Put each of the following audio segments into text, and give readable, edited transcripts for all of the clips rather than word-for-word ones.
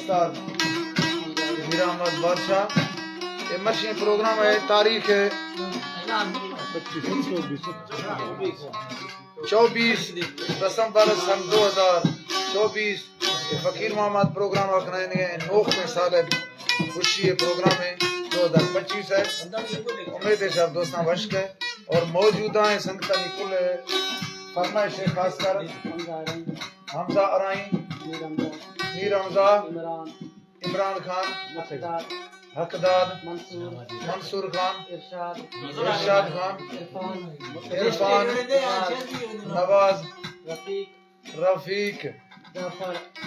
उस्ताद मीर अहमद बादशाह। ये machine programme है, तारीख है 24 दिसंबर सन 2024। फकीर मोहम्मद प्रोग्राम रखने नोख में साल खुशी ये प्रोग्राम है 2025 है। उम्मीद है सब दोस्तों वश्क है और मौजूदा है संगत निकुल फरमाइश है, खासकर हमजा अराई, मीर हमजा, इमरान खान, हकदार, मंसूर खान, इरशाद खान, इरफान, नवाज, रफीक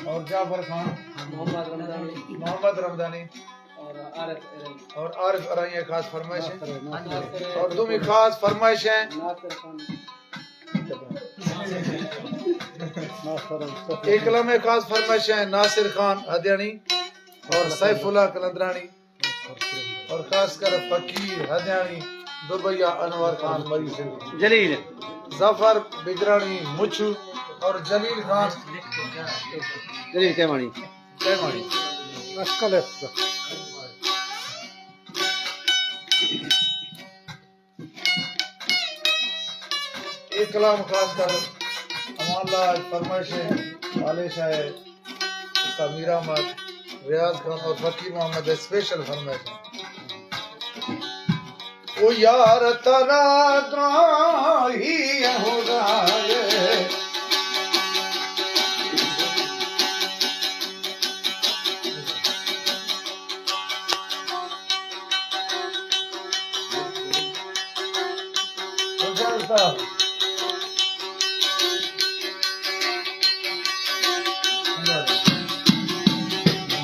और जाफर खान, मोहम्मद रमदानी और आरिफ अराई खास फरमाइश है। और तुम्हें खास फरमाइश है एकला में खास फरमाइश है नासिर खान हदियानी और सैफुल्लाह कलंदरानी और खासकर फकीर हदियानी दुबैया अनवर खान मरी से जलील जफर बिगरानी मुछू और जलील खान कैमानी एक कलाम खासकर अमानला फरमाइश है आलिश है उसका मीर अहमद, रियाज खान और फकीर मोहम्मद स्पेशल फरमाइश है। ओ यार तरा द्राही हो जाए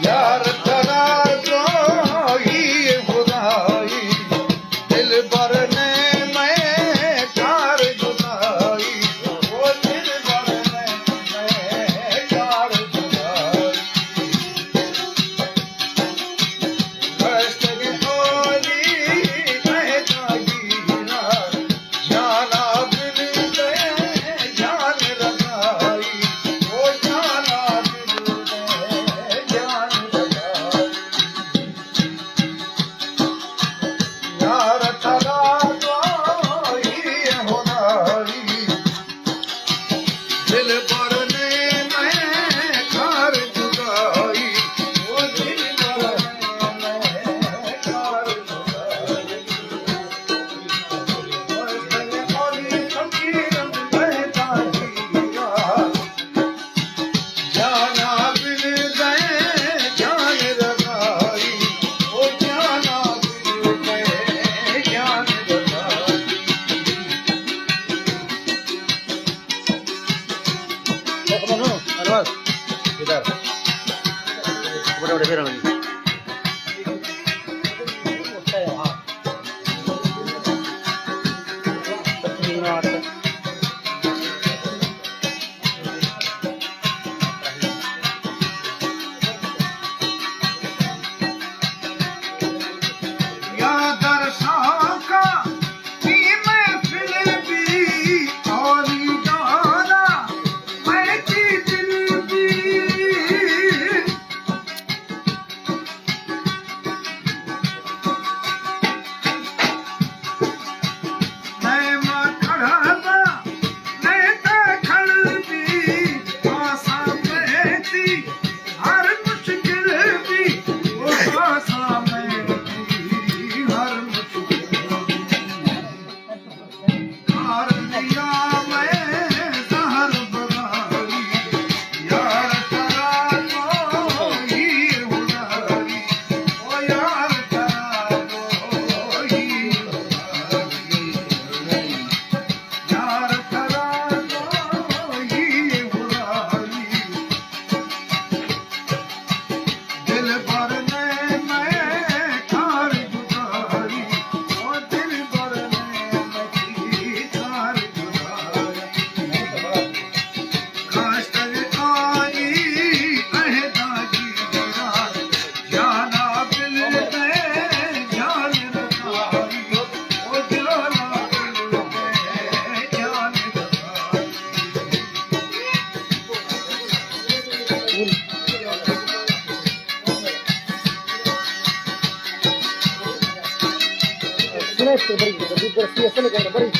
यार तरा द्राही खुदाई दिल भरने में कार जुदाई, वो दिल भरने में कार जुदाई कष्ट के होली कहतागी ना जाना दिल दे जान लगाई, वो जाना दिल दे जान लगाई। यार तला द्वाही होनाई दिल भरने में कार जुदाई, वो दिल भरने में कार जुदाई होली फकीर कहता हीरा जाना दिल दे जान लगाई, वो जाना दिल दे जान लगाई। इधर बड़े बड़े फिर या दरसां का की महफिल भी और गाना मैं की दिल भी ना इसके बड़ी बड़ी बड़ी ऐसे लगा बड़ी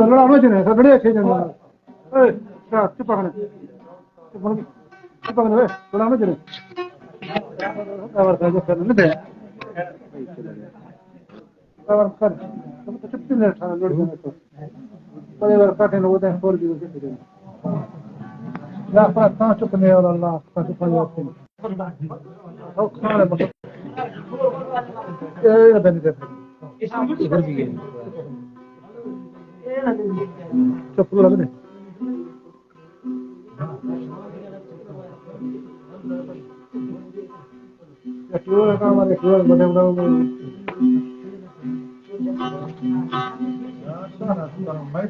लड़ा में जने बड़े अच्छे जने ए चुप पकड़ चुप पकड़ वे लड़ा में जने और का जो करने दे और कर चुप नहीं था लड़ जने तो बड़े बार काटे नो दे फोर भी के दे ला पर चुप नहीं और अल्लाह का चुप नहीं होते और खाने मतलब ए बंद दे इधर भी गए चुप लग दे क्यों का हमारे क्यों बने बनाओ मैं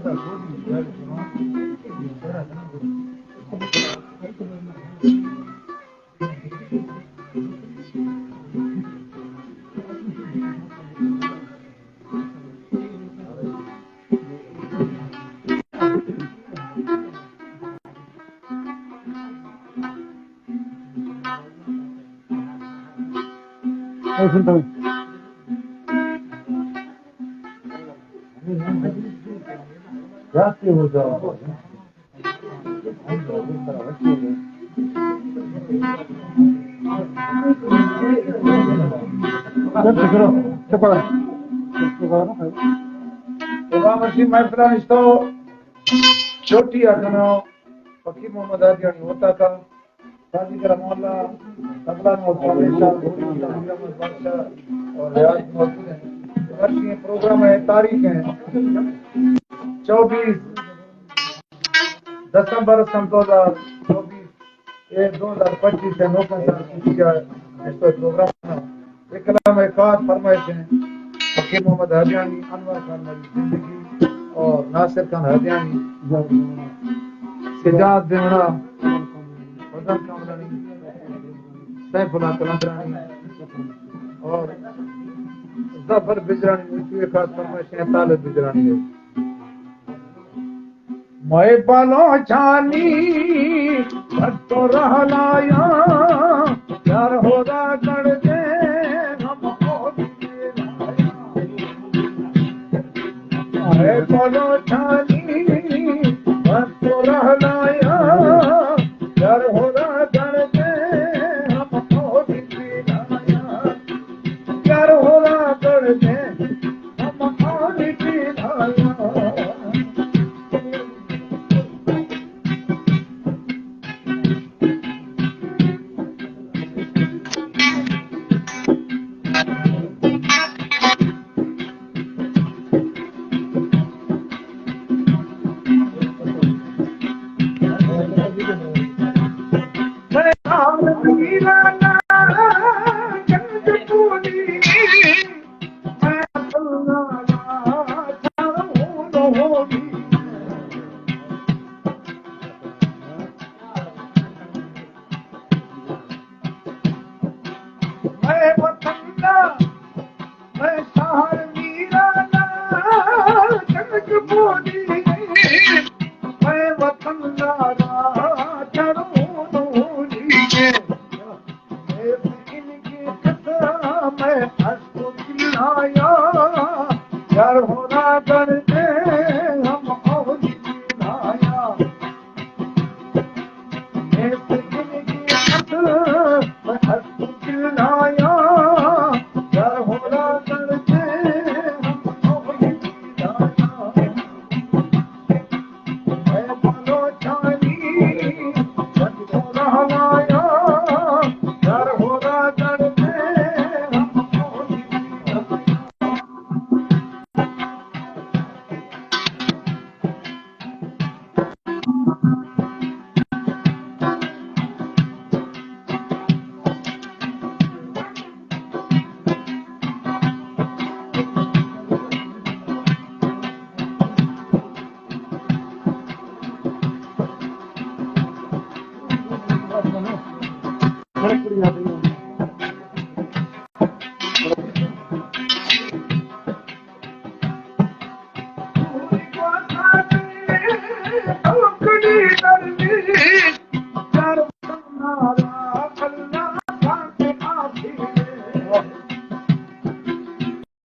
तो सुनता हूँ जाते हो जाओ छोटी अगनो फकीर मोहम्मद आदियानी होता का शादी का मोहल्ला तबला और रियाज मौजूद है। वर्षीय प्रोग्राम है, तारीख है 24 दिसंबर 2024 से 9 प्रोग्राम एक कलाम एक खास फरमाइश है फकीर मोहम्मद हादियानी, अनवर खान मेरी जिंदगी और नासिर खान हादियानी, सिजाद देवड़ा, फजल कामरानी, सैफुल्लाह कलंदरानी और जफर बिजरानी की एक खास फरमाइश है तालिब बिजरानी है। मैं बालो छानी भट्टो रहलाया यार होगा कर दे हम मैं बालो छानी भट्टो रहलाया यार होगा कर दे हम यार होगा कर दे हम पास में ना, सड़क पर जाते हैं।